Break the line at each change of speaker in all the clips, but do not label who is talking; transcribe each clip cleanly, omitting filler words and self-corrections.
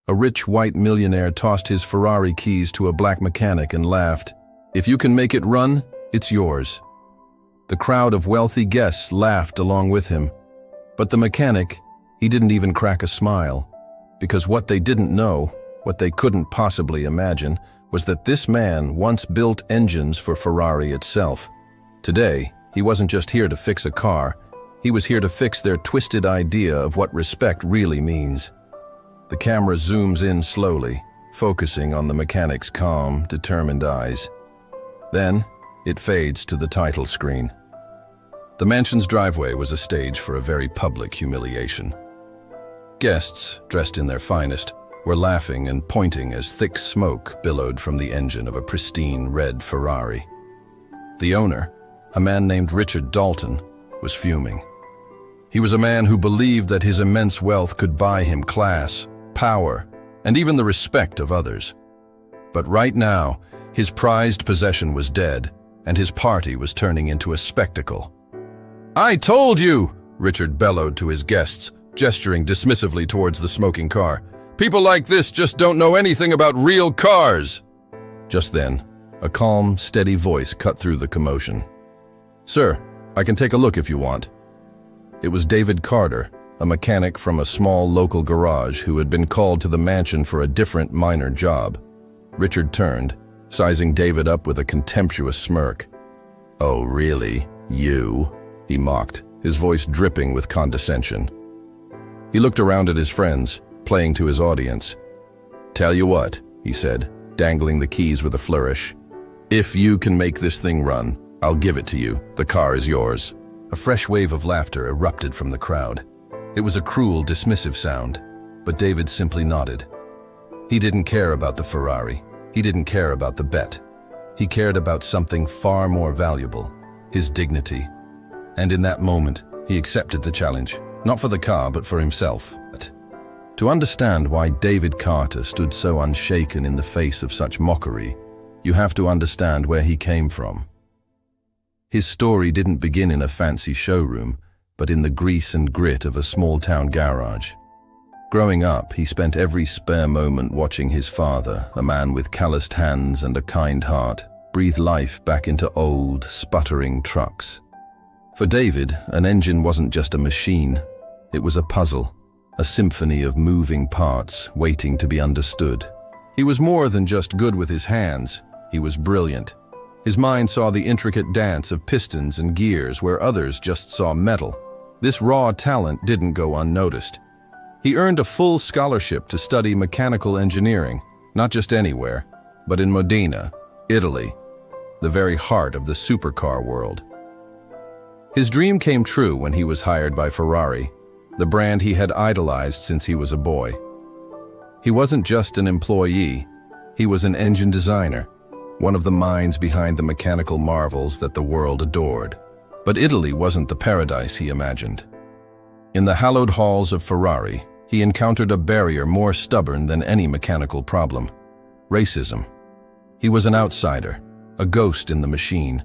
A rich white millionaire tossed his Ferrari keys to a black mechanic and laughed. "If you can make it run, it's yours." The crowd of wealthy guests laughed along with him. But the mechanic, he didn't even crack a smile, because what they didn't know, what they couldn't possibly imagine, was that this man once built engines for Ferrari itself. Today, he wasn't just here to fix a car, he was here to fix their twisted idea of what respect really means. The camera zooms in slowly, focusing on the mechanic's calm, determined eyes. Then, it fades to the title screen. The mansion's driveway was a stage for a very public humiliation. Guests, dressed in their finest, were laughing and pointing as thick smoke billowed from the engine of a pristine red Ferrari. The owner, a man named Richard Dalton, was fuming. He was a man who believed that his immense wealth could buy him class, power, and even the respect of others. But right now, his prized possession was dead, and his party was turning into a spectacle. "I told you!" Richard bellowed to his guests, gesturing dismissively towards the smoking car. "People like this just don't know anything about real cars!" Just then, a calm, steady voice cut through the commotion. "Sir, I can take a look if you want." It was David Carter, a mechanic from a small local garage who had been called to the mansion for a different minor job. Richard turned, sizing David up with a contemptuous smirk. "Oh, really? You?" he mocked, his voice dripping with condescension. He looked around at his friends, playing to his audience. "Tell you what," he said, dangling the keys with a flourish. "If you can make this thing run, I'll give it to you. The car is yours." A fresh wave of laughter erupted from the crowd. It was a cruel, dismissive sound, but David simply nodded. He didn't care about the Ferrari. He didn't care about the bet. He cared about something far more valuable, his dignity. And in that moment, he accepted the challenge, not for the car, but for himself. To understand why David Carter stood so unshaken in the face of such mockery, you have to understand where he came from. His story didn't begin in a fancy showroom, but in the grease and grit of a small-town garage. Growing up, he spent every spare moment watching his father, a man with calloused hands and a kind heart, breathe life back into old, sputtering trucks. For David, an engine wasn't just a machine. It was a puzzle, a symphony of moving parts waiting to be understood. He was more than just good with his hands. He was brilliant. His mind saw the intricate dance of pistons and gears where others just saw metal. This raw talent didn't go unnoticed. He earned a full scholarship to study mechanical engineering, not just anywhere, but in Modena, Italy, the very heart of the supercar world. His dream came true when he was hired by Ferrari, the brand he had idolized since he was a boy. He wasn't just an employee, he was an engine designer, one of the minds behind the mechanical marvels that the world adored. But Italy wasn't the paradise he imagined. In the hallowed halls of Ferrari, he encountered a barrier more stubborn than any mechanical problem: racism. He was an outsider, a ghost in the machine.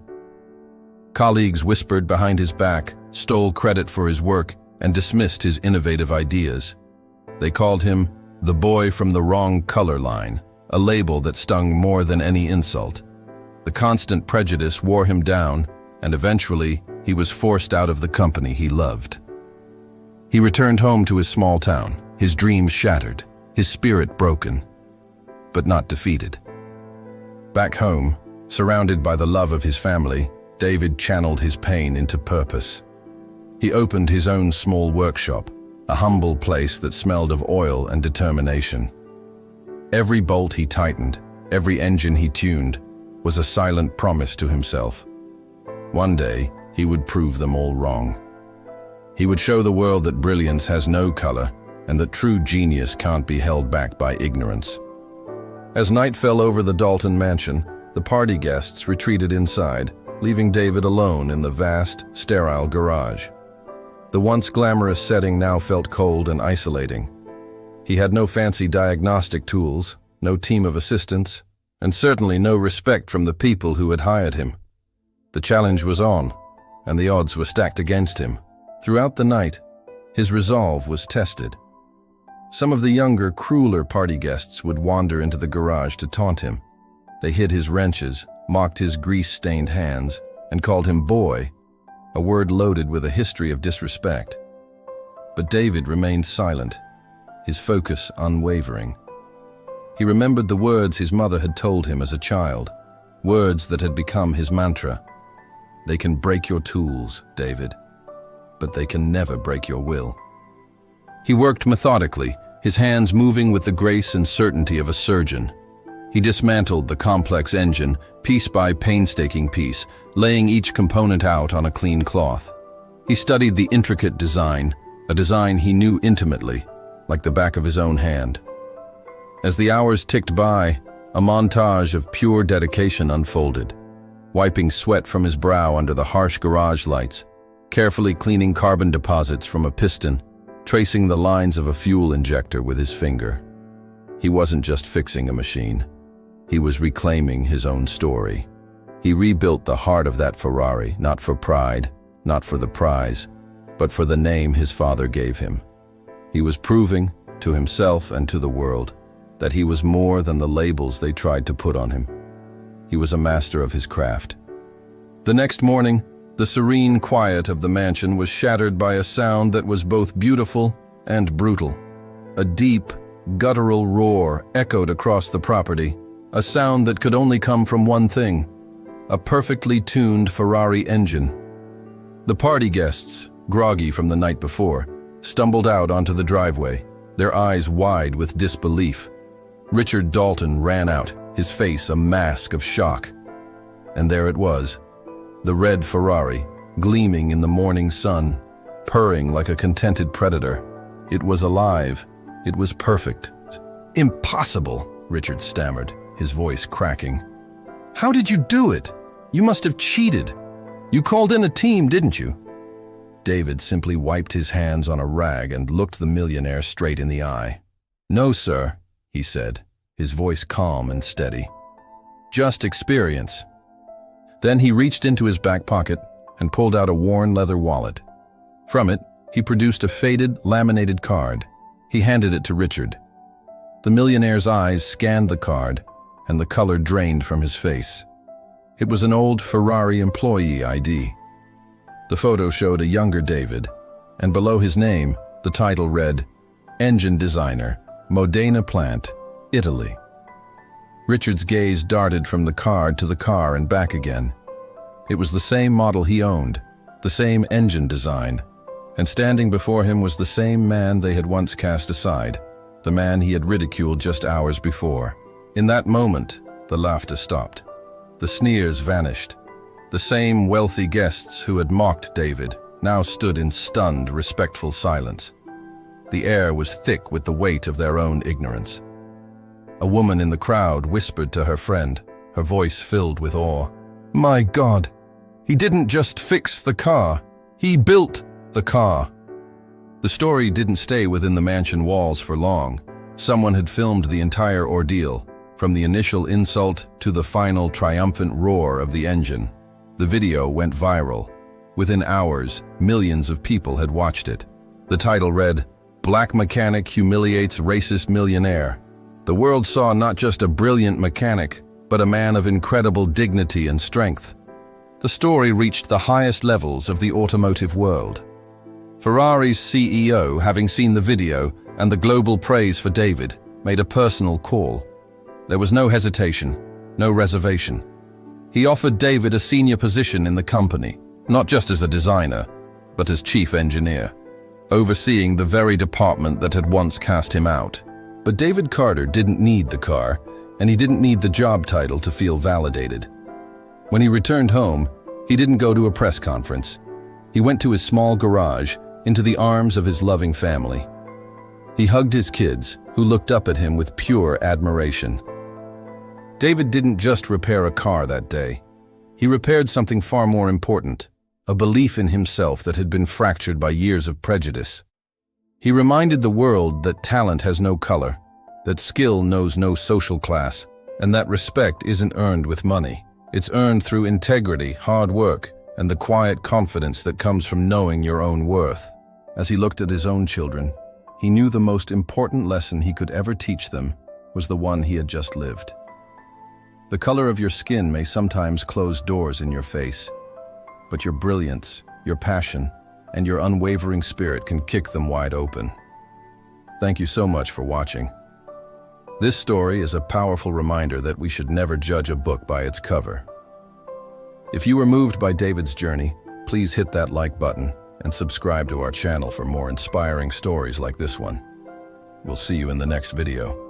Colleagues whispered behind his back, stole credit for his work, and dismissed his innovative ideas. They called him the boy from the wrong color line, a label that stung more than any insult. The constant prejudice wore him down, and eventually he was forced out of the company he loved. He returned home to his small town, his dreams shattered, his spirit broken, but not defeated. Back home, surrounded by the love of his family, David channeled his pain into purpose. He opened his own small workshop, a humble place that smelled of oil and determination. Every bolt he tightened, every engine he tuned, was a silent promise to himself. One day, he would prove them all wrong. He would show the world that brilliance has no color and that true genius can't be held back by ignorance. As night fell over the Dalton mansion, the party guests retreated inside, leaving David alone in the vast, sterile garage. The once glamorous setting now felt cold and isolating. He had no fancy diagnostic tools, no team of assistants, and certainly no respect from the people who had hired him. The challenge was on, and the odds were stacked against him. Throughout the night, his resolve was tested. Some of the younger, crueler party guests would wander into the garage to taunt him. They hid his wrenches, mocked his grease-stained hands, and called him boy, a word loaded with a history of disrespect. But David remained silent, his focus unwavering. He remembered the words his mother had told him as a child, words that had become his mantra. They can break your tools, David, but they can never break your will. He worked methodically, his hands moving with the grace and certainty of a surgeon. He dismantled the complex engine, piece by painstaking piece, laying each component out on a clean cloth. He studied the intricate design, a design he knew intimately, like the back of his own hand. As the hours ticked by, a montage of pure dedication unfolded, wiping sweat from his brow under the harsh garage lights, carefully cleaning carbon deposits from a piston, tracing the lines of a fuel injector with his finger. He wasn't just fixing a machine. He was reclaiming his own story. He rebuilt the heart of that Ferrari, not for pride, not for the prize, but for the name his father gave him. He was proving, to himself and to the world, that he was more than the labels they tried to put on him. He was a master of his craft. The next morning, the serene quiet of the mansion was shattered by a sound that was both beautiful and brutal. A deep, guttural roar echoed across the property, a sound that could only come from one thing: a perfectly tuned Ferrari engine. The party guests, groggy from the night before, stumbled out onto the driveway, their eyes wide with disbelief. Richard Dalton ran out, his face a mask of shock. And there it was, the red Ferrari, gleaming in the morning sun, purring like a contented predator. It was alive. It was perfect. "Impossible," Richard stammered, his voice cracking. "How did you do it? You must have cheated. You called in a team, didn't you?" David simply wiped his hands on a rag and looked the millionaire straight in the eye. "No, sir," he said, his voice calm and steady. "Just experience." Then he reached into his back pocket and pulled out a worn leather wallet. From it, he produced a faded, laminated card. He handed it to Richard. The millionaire's eyes scanned the card, and the color drained from his face. It was an old Ferrari employee ID. The photo showed a younger David, and below his name, the title read, "Engine Designer, Modena Plant, Italy." Richard's gaze darted from the card to the car and back again. It was the same model he owned, the same engine design, and standing before him was the same man they had once cast aside, the man he had ridiculed just hours before. In that moment, the laughter stopped. The sneers vanished. The same wealthy guests who had mocked David now stood in stunned, respectful silence. The air was thick with the weight of their own ignorance. A woman in the crowd whispered to her friend, her voice filled with awe. "My God, he didn't just fix the car, he built the car." The story didn't stay within the mansion walls for long. Someone had filmed the entire ordeal, from the initial insult to the final triumphant roar of the engine. The video went viral. Within hours, millions of people had watched it. The title read, "Black Mechanic Humiliates Racist Millionaire." The world saw not just a brilliant mechanic, but a man of incredible dignity and strength. The story reached the highest levels of the automotive world. Ferrari's CEO, having seen the video and the global praise for David, made a personal call. There was no hesitation, no reservation. He offered David a senior position in the company, not just as a designer, but as chief engineer, overseeing the very department that had once cast him out. But David Carter didn't need the car, and he didn't need the job title to feel validated. When he returned home, he didn't go to a press conference. He went to his small garage, into the arms of his loving family. He hugged his kids, who looked up at him with pure admiration. David didn't just repair a car that day. He repaired something far more important, a belief in himself that had been fractured by years of prejudice. He reminded the world that talent has no color, that skill knows no social class, and that respect isn't earned with money. It's earned through integrity, hard work, and the quiet confidence that comes from knowing your own worth. As he looked at his own children, He knew the most important lesson he could ever teach them was the one he had just lived. The color of your skin may sometimes close doors in your face, but your brilliance, your passion, and your unwavering spirit can kick them wide open. Thank you so much for watching. This story is a powerful reminder that we should never judge a book by its cover. If you were moved by David's journey, please hit that like button and subscribe to our channel for more inspiring stories like this one. We'll see you in the next video.